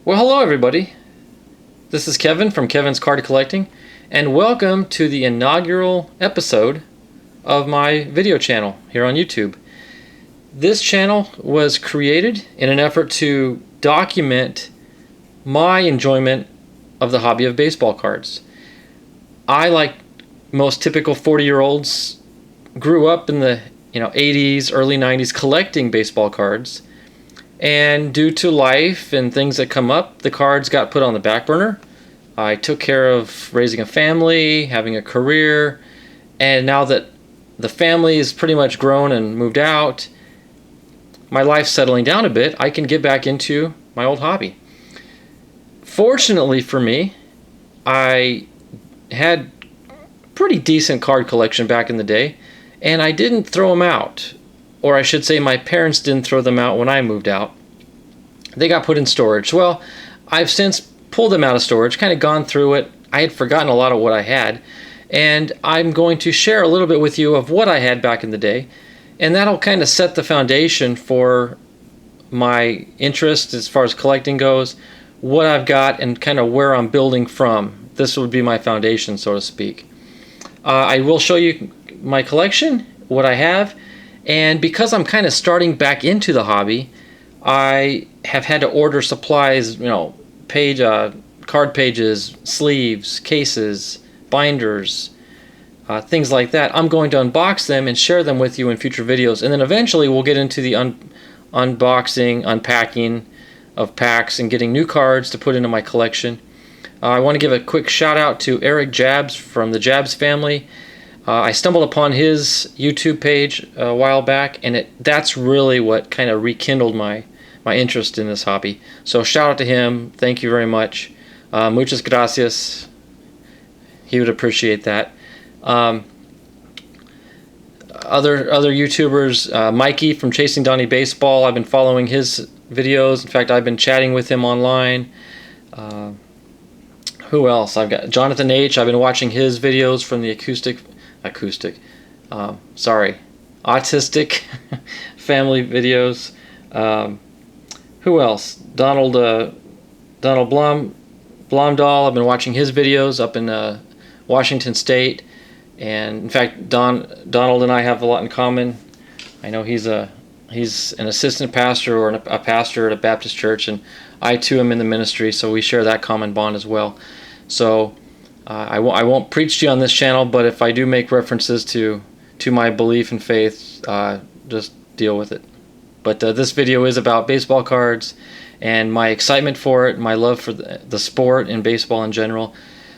Well, hello everybody. This is Kevin from Kevin's Card Collecting, and welcome to the inaugural episode of my video channel here on YouTube. This channel was created in an effort to document my enjoyment of the hobby of baseball cards. I, like most typical 40-year-olds, grew up in the 80s, early 90s collecting baseball cards. And due to life and things that come up, the cards got put on the back burner. I took care of raising a family, having a career, and now that the family is pretty much grown and moved out, my life's settling down a bit, I can get back into my old hobby. Fortunately for me, I had pretty decent card collection back in the day, and I didn't throw them out. Or I should say my parents didn't throw them out when I moved out. They got put in storage. Well, I've since pulled them out of storage, kind of gone through it. I had forgotten a lot of what I had, and I'm going to share a little bit with you of what I had back in the day, and that'll kind of set the foundation for my interest as far as collecting goes, what I've got, and kind of where I'm building from. This would be my foundation, so to speak. I will show you my collection, what I have. And because I'm kind of starting back into the hobby, I have had to order supplies, card pages, sleeves, cases, binders, things like that. I'm going to unbox them and share them with you in future videos. And then eventually we'll get into the unboxing, unpacking of packs and getting new cards to put into my collection. I want to give a quick shout out to Eric Jabs from the Jabs family. I stumbled upon his YouTube page a while back, and that's really what kind of rekindled my interest in this hobby. So shout out to him. Thank you very much. Muchas gracias. He would appreciate that. Other YouTubers, Mikey from Chasing Donnie Baseball. I've been following his videos. In fact, I've been chatting with him online. Who else? I've got Jonathan H. I've been watching his videos from the autistic family videos. Who else? Donald Blomdahl. I've been watching his videos up in Washington State, and in fact, Donald and I have a lot in common. I know he's an assistant pastor or a pastor at a Baptist church, and I too am in the ministry, so we share that common bond as well. So I won't preach to you on this channel, but if I do make references to my belief and faith, just deal with it. But this video is about baseball cards and my excitement for it, my love for the sport and baseball in general.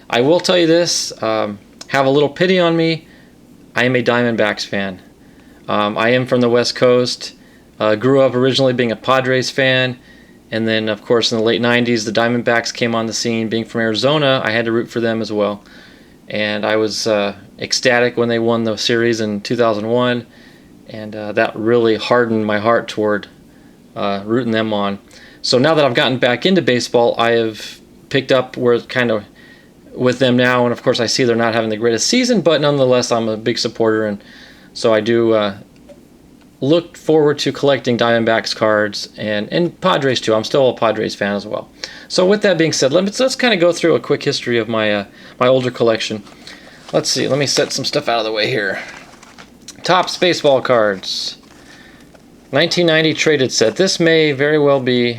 I will tell you this, have a little pity on me. I am a Diamondbacks fan. I am from the West Coast, grew up originally being a Padres fan. And then, of course, in the late 90s, the Diamondbacks came on the scene. Being from Arizona, I had to root for them as well. And I was ecstatic when they won the series in 2001. And that really hardened my heart toward rooting them on. So now that I've gotten back into baseball, I have picked up where kind of with them now. And, of course, I see they're not having the greatest season. But nonetheless, I'm a big supporter. And so I do look forward to collecting Diamondbacks cards and Padres too. I'm still a Padres fan as well. So with that being said, let's kind of go through a quick history of my my older collection. Let's see. Let me set some stuff out of the way here. Topps baseball cards. 1990 traded set. This may very well be.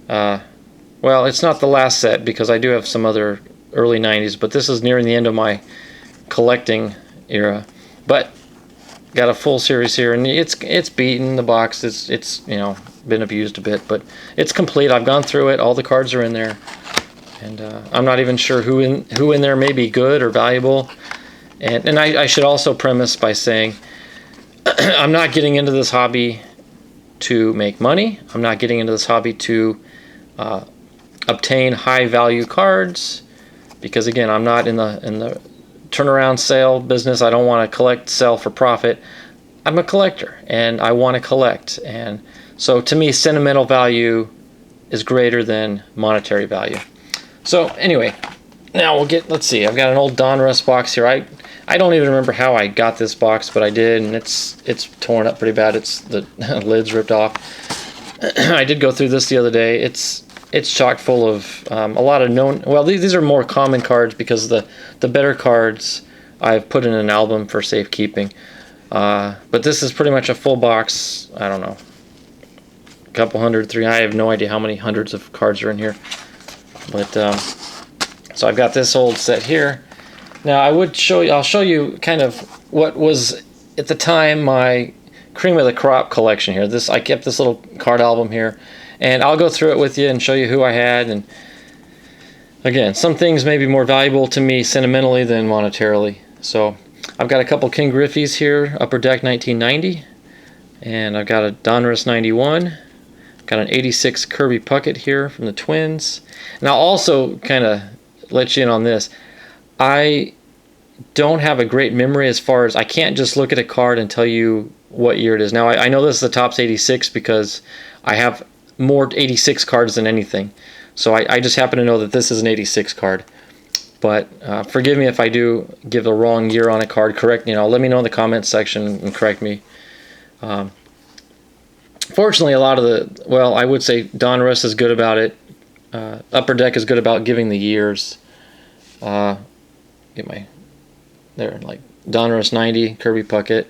Well, it's not the last set because I do have some other early 90s, but this is nearing the end of my collecting era. But got a full series here, and it's beaten. The box it's been abused a bit, but it's complete. I've gone through it. All the cards are in there, and I'm not even sure who in there may be good or valuable. And I should also premise by saying I'm not getting into this hobby to make money. I'm not getting into this hobby to obtain high value cards, because again, I'm not in the turnaround sale business. I don't want to collect, sell for profit. I'm a collector and I want to collect, and so to me sentimental value is greater than monetary value. So anyway, now let's see, I've got an old Russ Box here. I don't even remember how I got this box, but I did, and it's torn up pretty bad. It's the lid's ripped off. I did go through this the other day. It's it's chock full of a lot of known. Well, these are more common cards because the better cards I've put in an album for safekeeping. But this is pretty much a full box. I don't know, a couple hundred, three. I have no idea how many hundreds of cards are in here. But so I've got this old set here. Now I'll show you kind of what was at the time my cream of the crop collection here. I kept this little card album here, and I'll go through it with you and show you who I had. And again, some things may be more valuable to me sentimentally than monetarily. So I've got a couple King Griffeys here, Upper Deck 1990, and I've got a Donruss 91. Got an 86 Kirby Puckett here from the Twins. And I'll also kind of let you in on this. I don't have a great memory as far as I can't just look at a card and tell you what year it is. Now, I know this is the Topps 86 because I have more 86 cards than anything. So I just happen to know that this is an 86 card. But forgive me if I do give the wrong year on a card. Let me know in the comments section and correct me. Fortunately, a lot of I would say Donruss is good about it. Upper Deck is good about giving the years. Like Donruss 90, Kirby Puckett.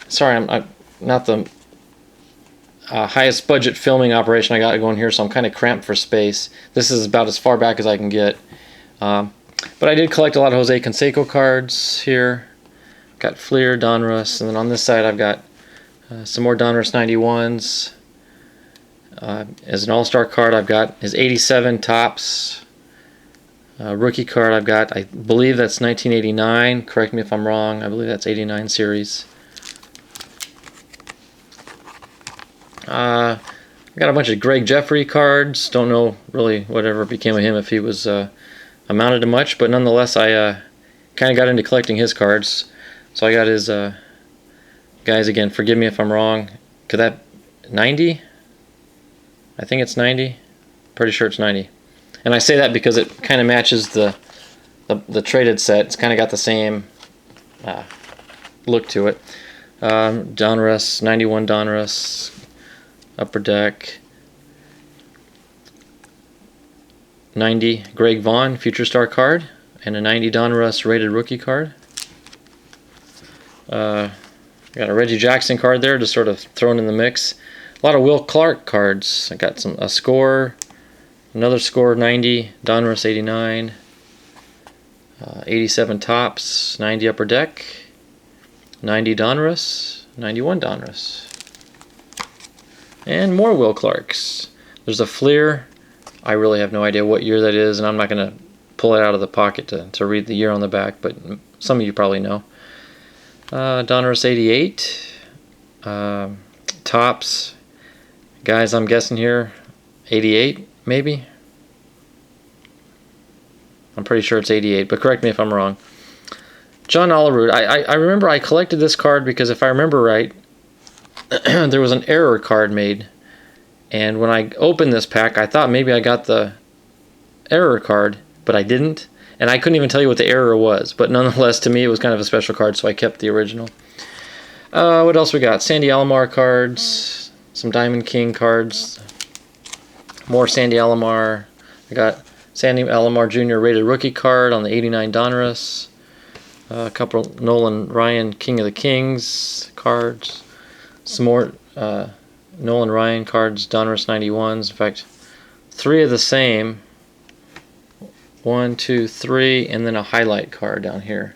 Sorry, I'm not the highest budget filming operation I got going here, so I'm kind of cramped for space. This is about as far back as I can get. But I did collect a lot of Jose Canseco cards here. Got Fleer, Donruss, and then on this side I've got some more Donruss 91s. As an all-star card, I've got his 87 Topps. Rookie card I've got, I believe that's 1989. Correct me if I'm wrong. I believe that's 89 series. I got a bunch of Greg Jeffrey cards. Don't know really whatever became of him, if he was amounted to much, but nonetheless I kind of got into collecting his cards. So I got his guys, again, forgive me if I'm wrong. Could that 90? I think it's 90. Pretty sure it's 90. And I say that because it kind of matches the traded set. It's kind of got the same look to it. Donruss, 91 Donruss, Upper Deck. 90 Greg Vaughn Future Star card, and a 90 Donruss rated rookie card. Got a Reggie Jackson card there, just sort of thrown in the mix. A lot of Will Clark cards. I got a Score, another Score 90, Donruss 89, 87 Topps, 90 Upper Deck, 90 Donruss, 91 Donruss, and more Will Clarks. There's a Fleer. I really have no idea what year that is, and I'm not going to pull it out of the pocket to read the year on the back, but some of you probably know. Donruss 88, Topps, guys, I'm guessing here 88 maybe. I'm pretty sure it's 88, but correct me if I'm wrong. John Olerud, I remember I collected this card because if I remember right, there was an error card made, and when I opened this pack, I thought maybe I got the error card, but I didn't. And I couldn't even tell you what the error was, but nonetheless, to me, it was kind of a special card, so I kept the original. What else we got? Sandy Alomar cards, some Diamond King cards, more Sandy Alomar. I got Sandy Alomar Jr. rated rookie card on the 89 Donruss. A couple Nolan Ryan King of the Kings cards. Some more Nolan Ryan cards, Donruss 91s. In fact, 3 of the same. 1, 2, 3, and then a highlight card down here.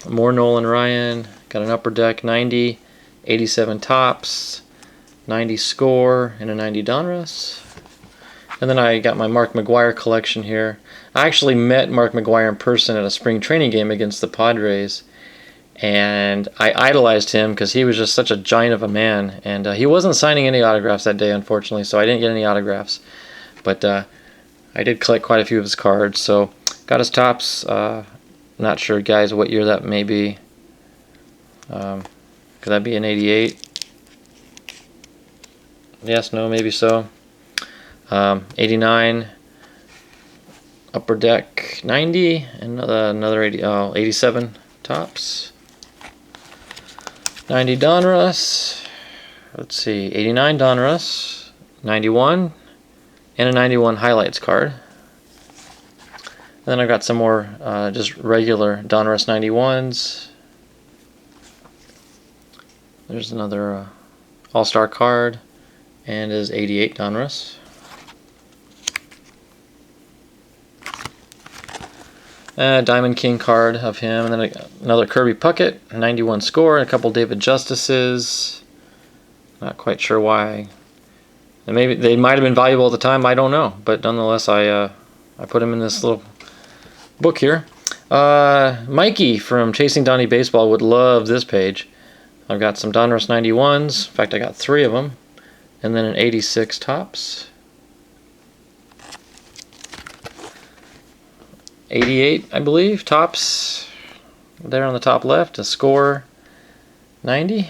More Nolan Ryan. Got an Upper Deck 90, 87 Topps, 90 Score, and a 90 Donruss. And then I got my Mark McGwire collection here. I actually met Mark McGwire in person at a spring training game against the Padres, and I idolized him because he was just such a giant of a man. And he wasn't signing any autographs that day, unfortunately, so I didn't get any autographs. But I did collect quite a few of his cards, so got his Topps. Not sure, guys, what year that may be. Could that be an 88? Yes, no, maybe so. 89 Upper Deck 90, and another 87 Topps. 90 Donruss. Let's see, 89 Donruss, 91 and a 91 highlights card. And then I've got some more just regular Donruss 91s. There's another All-Star card, and his 88 Donruss. Diamond King card of him, and then another Kirby Puckett, 91 score, and a couple David Justices. Not quite sure why. And maybe they might have been valuable at the time, I don't know. But nonetheless, I put them in this little book here. Mikey from Chasing Donnie Baseball would love this page. I've got some Donruss 91s. In fact, I got 3 of them. And then an 86 Topps. 88, I believe, Topps. There on the top left, a score 90.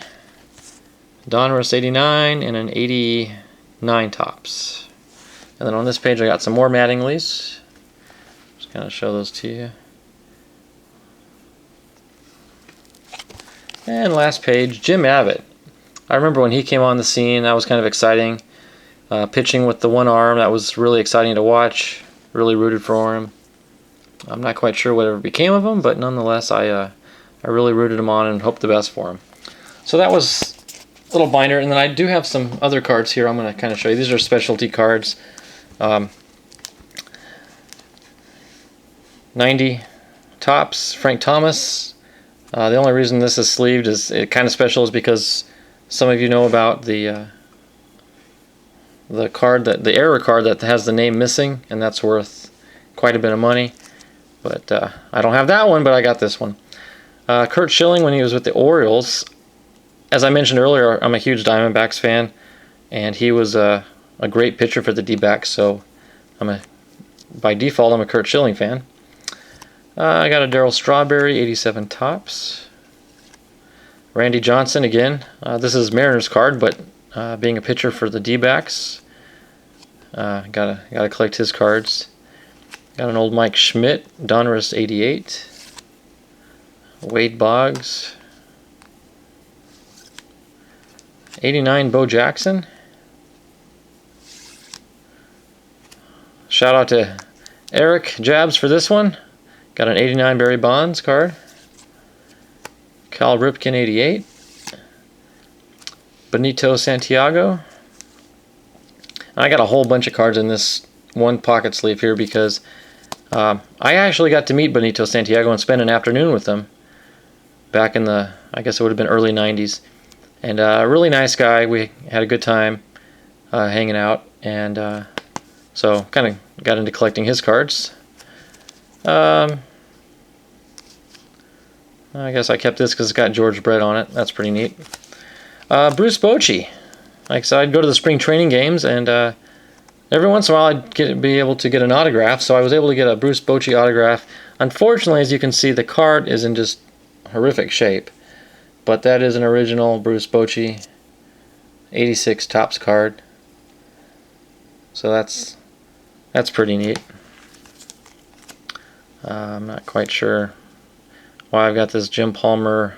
Donruss 89 and an 89 Topps. And then on this page I got some more Mattingly's. Just kind of show those to you. And last page, Jim Abbott. I remember when he came on the scene, that was kind of exciting. Pitching with the one arm, that was really exciting to watch. Really rooted for him. I'm not quite sure whatever became of him, but nonetheless, I really rooted him on and hoped the best for him. So that was a little binder, and then I do have some other cards here I'm going to kind of show you. These are specialty cards. 90 Topps, Frank Thomas. The only reason this is sleeved is kind of special is because some of you know about the card, the error card that has the name missing, and that's worth quite a bit of money. But I don't have that one, but I got this one. Curt Schilling, when he was with the Orioles, as I mentioned earlier, I'm a huge Diamondbacks fan, and he was a great pitcher for the D-backs, so by default I'm a Curt Schilling fan. I got a Darryl Strawberry, 87 Topps. Randy Johnson again. This is Mariners card, but being a pitcher for the D-backs, gotta collect his cards. Got an old Mike Schmidt, Donruss 88. Wade Boggs. 89 Bo Jackson. Shout out to Eric Jabs for this one. Got an 89 Barry Bonds card. Cal Ripken 88. Benito Santiago. I got a whole bunch of cards in this one pocket sleeve here because I actually got to meet Benito Santiago and spend an afternoon with him back in the, I guess it would have been early 90s. And a really nice guy. We had a good time hanging out, and so kind of got into collecting his cards. I guess I kept this because it's got George Brett on it. That's pretty neat. Bruce Bochy. Like I said, I'd go to the spring training games, and every once in a while I'd be able to get an autograph, so I was able to get a Bruce Bochy autograph. Unfortunately, as you can see, the card is in just horrific shape, but that is an original Bruce Bochy 86 Topps card. So that's pretty neat. I'm not quite sure why I've got this Jim Palmer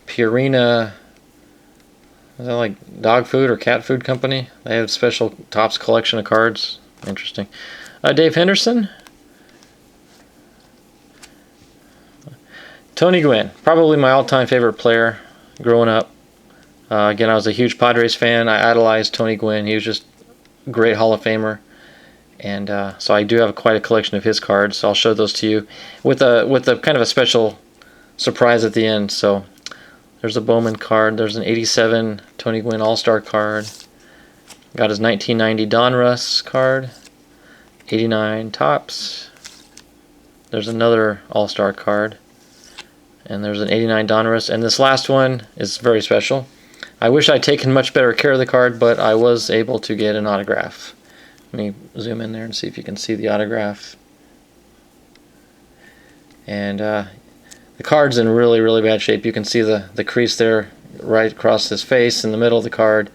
Purina. Is that like dog food or cat food company? They have a special Topps collection of cards. Interesting. Dave Henderson. Tony Gwynn, probably my all-time favorite player growing up. Again, I was a huge Padres fan. I idolized Tony Gwynn. He was just a great Hall of Famer. And so I do have quite a collection of his cards. So I'll show those to you with a kind of a special surprise at the end. So there's a Bowman card. There's an 87 Tony Gwynn All-Star card. Got his 1990 Donruss card. 89 Topps. There's another All-Star card. And there's an 89 Donruss. And this last one is very special. I wish I'd taken much better care of the card, but I was able to get an autograph. Let me zoom in there and see if you can see the autograph. And the card's in really, really bad shape. You can see the crease there right across his face in the middle of the card.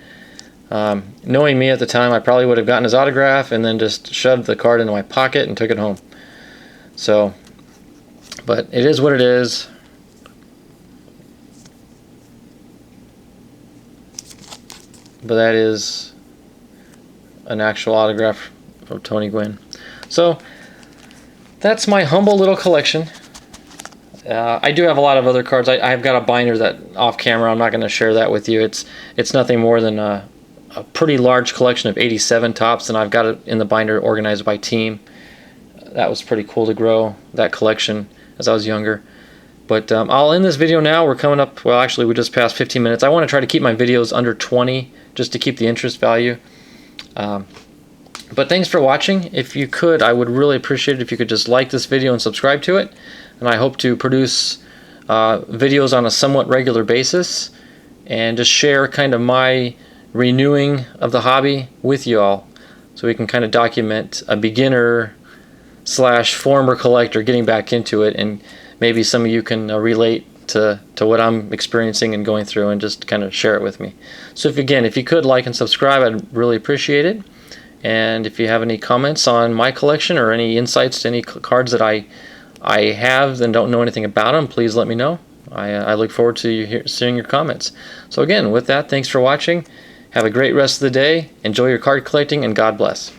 Knowing me at the time, I probably would have gotten his autograph and then just shoved the card into my pocket and took it home. So, but it is what it is. But that is an actual autograph from Tony Gwynn. So that's my humble little collection. I do have a lot of other cards. I've got a binder that off camera, I'm not going to share that with you. It's nothing more than a pretty large collection of 87 tops, and I've got it in the binder organized by team. That was pretty cool to grow that collection as I was younger. But I'll end this video now. We're coming up, well, actually we just passed 15 minutes. I want to try to keep my videos under 20 just to keep the interest value. But thanks for watching. If you could, I would really appreciate it if you could just like this video and subscribe to it. And I hope to produce videos on a somewhat regular basis and just share kind of my renewing of the hobby with you all, so we can kind of document a beginner / former collector getting back into it, and maybe some of you can relate to what I'm experiencing and going through, and just kind of share it with me. So if you could like and subscribe, I'd really appreciate it. And if you have any comments on my collection or any insights to any cards that I have and don't know anything about them, please let me know. I look forward to seeing your comments. So again, with that, thanks for watching. Have a great rest of the day. Enjoy your card collecting, and God bless.